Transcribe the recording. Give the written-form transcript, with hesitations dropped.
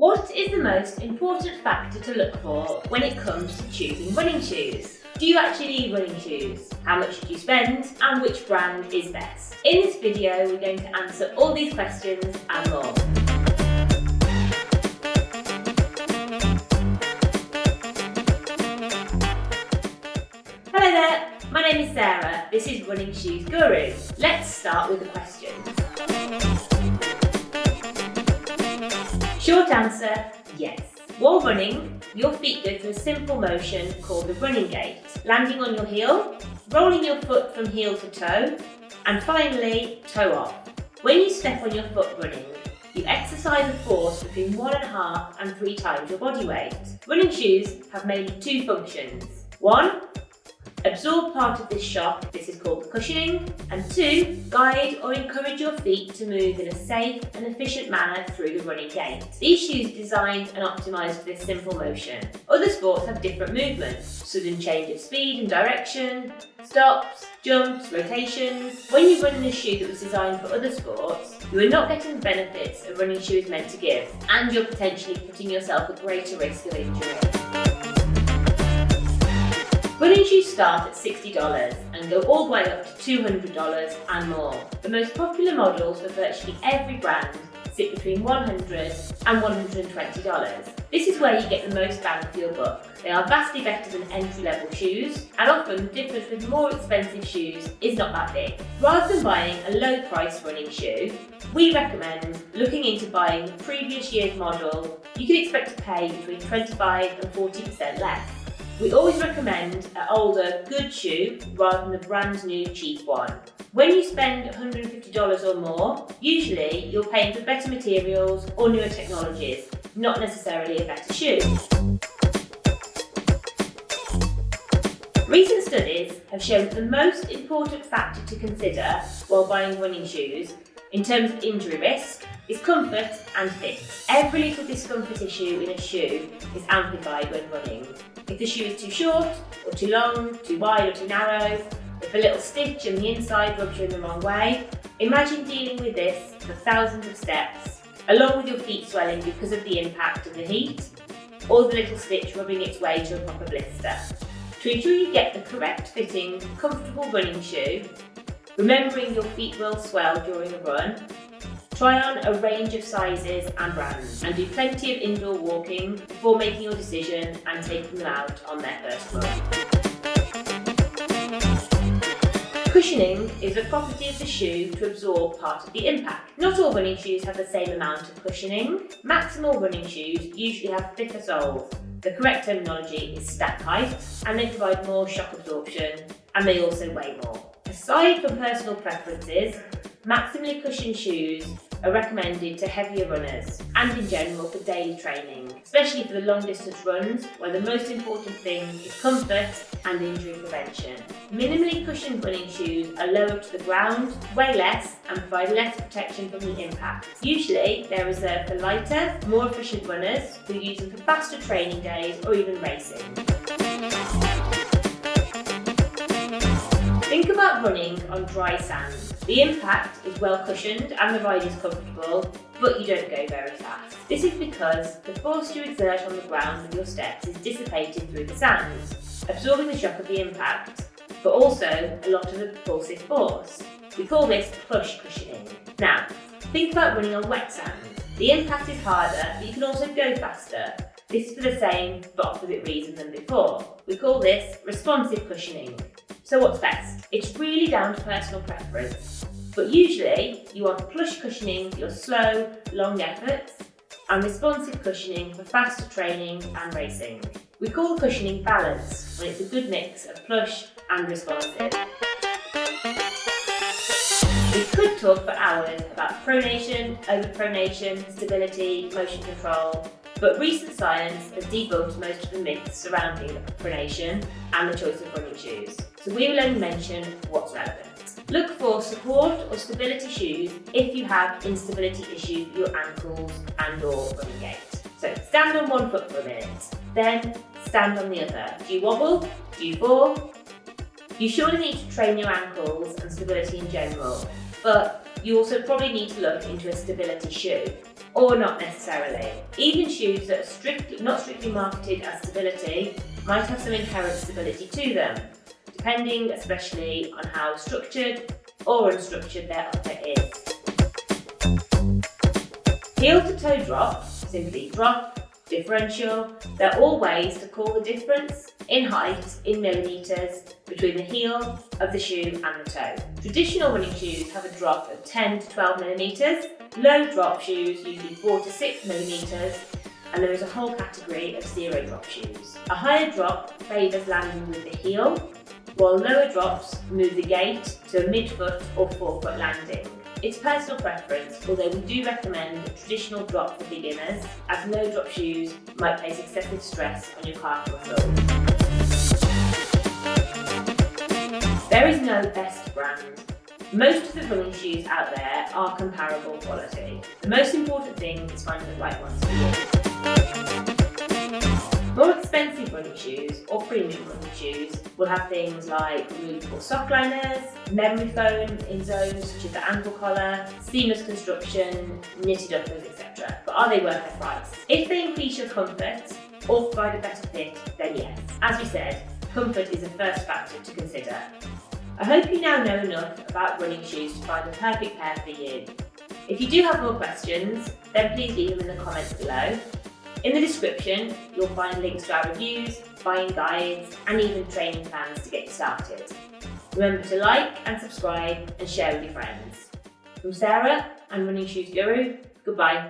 What is the most important factor to look for when it comes to choosing running shoes? Do you actually need running shoes? How much should you spend? And which brand is best? In this video, we're going to answer all these questions and more. Hello there, my name is Sarah. This is Running Shoes Guru. Let's start with the questions. Short answer, yes. While running, your feet go through a simple motion called the running gait, landing on your heel, rolling your foot from heel to toe, and finally, toe off. When you step on your foot running, you exercise a force between 1.5 and 3 times your body weight. Running shoes have mainly two functions. 1, absorb part of this shock, this is called the cushioning, and 2, guide or encourage your feet to move in a safe and efficient manner through the running gait. These shoes are designed and optimised for this simple motion. Other sports have different movements, sudden change of speed and direction, stops, jumps, rotations. When you run in a shoe that was designed for other sports, you are not getting the benefits a running shoe is meant to give, and you're potentially putting yourself at greater risk of injury. Running shoes start at $60 and go all the way up to $200 and more. The most popular models for virtually every brand sit between $100 and $120. This is where you get the most bang for your buck. They are vastly better than entry-level shoes, and often the difference with more expensive shoes is not that big. Rather than buying a low-price running shoe, we recommend looking into buying the previous year's model. You can expect to pay between 25% and 40% less. We always recommend an older, good shoe rather than a brand new, cheap one. When you spend $150 or more, usually you're paying for better materials or newer technologies, not necessarily a better shoe. Recent studies have shown that the most important factor to consider while buying running shoes, in terms of injury risk, is comfort and fit. Every little discomfort issue in a shoe is amplified when running. If the shoe is too short, or too long, too wide or too narrow, if a little stitch on the inside rubs you in the wrong way, imagine dealing with this for thousands of steps, along with your feet swelling because of the impact of the heat, or the little stitch rubbing its way to a proper blister. To ensure you get the correct fitting, comfortable running shoe, remembering your feet will swell during a run, try on a range of sizes and brands, and do plenty of indoor walking before making your decision and taking them out on their first run. Cushioning is a property of the shoe to absorb part of the impact. Not all running shoes have the same amount of cushioning. Maximal running shoes usually have thicker soles. The correct terminology is stack height, and they provide more shock absorption, and they also weigh more. Aside from personal preferences, maximally cushioned shoes are recommended to heavier runners and in general for daily training, especially for the long distance runs where the most important thing is comfort and injury prevention. Minimally cushioned running shoes are lower to the ground, weigh less and provide less protection from the impact. Usually they're reserved for lighter, more efficient runners who use them for faster training days or even racing. Think about running on dry sand. The impact is well cushioned and the ride is comfortable, but you don't go very fast. This is because the force you exert on the ground with your steps is dissipated through the sand, absorbing the shock of the impact, but also a lot of the propulsive force. We call this push cushioning. Now, think about running on wet sand. The impact is harder, but you can also go faster. This is for the same but opposite reason than before. We call this responsive cushioning. So what's best? It's really down to personal preference, but usually you want plush cushioning for your slow, long efforts and responsive cushioning for faster training and racing. We call cushioning balance when it's a good mix of plush and responsive. We could talk for hours about pronation, overpronation, stability, motion control, but recent science has debunked most of the myths surrounding pronation and the choice of running shoes. So we will only mention what's relevant. Look for support or stability shoes if you have instability issues with your ankles and or running gait. So stand on one foot for a minute, then stand on the other. Do you wobble? Do you fall? You surely need to train your ankles and stability in general, but you also probably need to look into a stability shoe. or not necessarily. Even shoes that are not strictly marketed as stability might have some inherent stability to them, depending especially on how structured or unstructured their upper is. Heel to toe drop, simply drop, differential, they're all ways to call the difference in height in millimetres between the heel of the shoe and the toe. Traditional running shoes have a drop of 10 to 12 millimetres, low drop shoes usually 4 to 6 millimetres, and there is a whole category of zero drop shoes. A higher drop favours landing with the heel, while lower drops move the gait to a mid-foot or forefoot landing. It's personal preference, although we do recommend a traditional drop for beginners, as low drop shoes might place excessive stress on your calf muscle. There is no best brand. Most of the running shoes out there are comparable quality. The most important thing is finding the right ones for you. More expensive running shoes or premium running shoes will have things like removable sock liners, memory foam in zones such as the ankle collar, seamless construction, knitted uppers, etc. But are they worth their price? If they increase your comfort or provide a better fit, then yes. As we said, comfort is the first factor to consider. I hope you now know enough about running shoes to find the perfect pair for you. If you do have more questions, then please leave them in the comments below. In the description, you'll find links to our reviews, buying guides, and even training plans to get you started. Remember to like and subscribe and share with your friends. From Sarah and Running Shoes Guru, goodbye.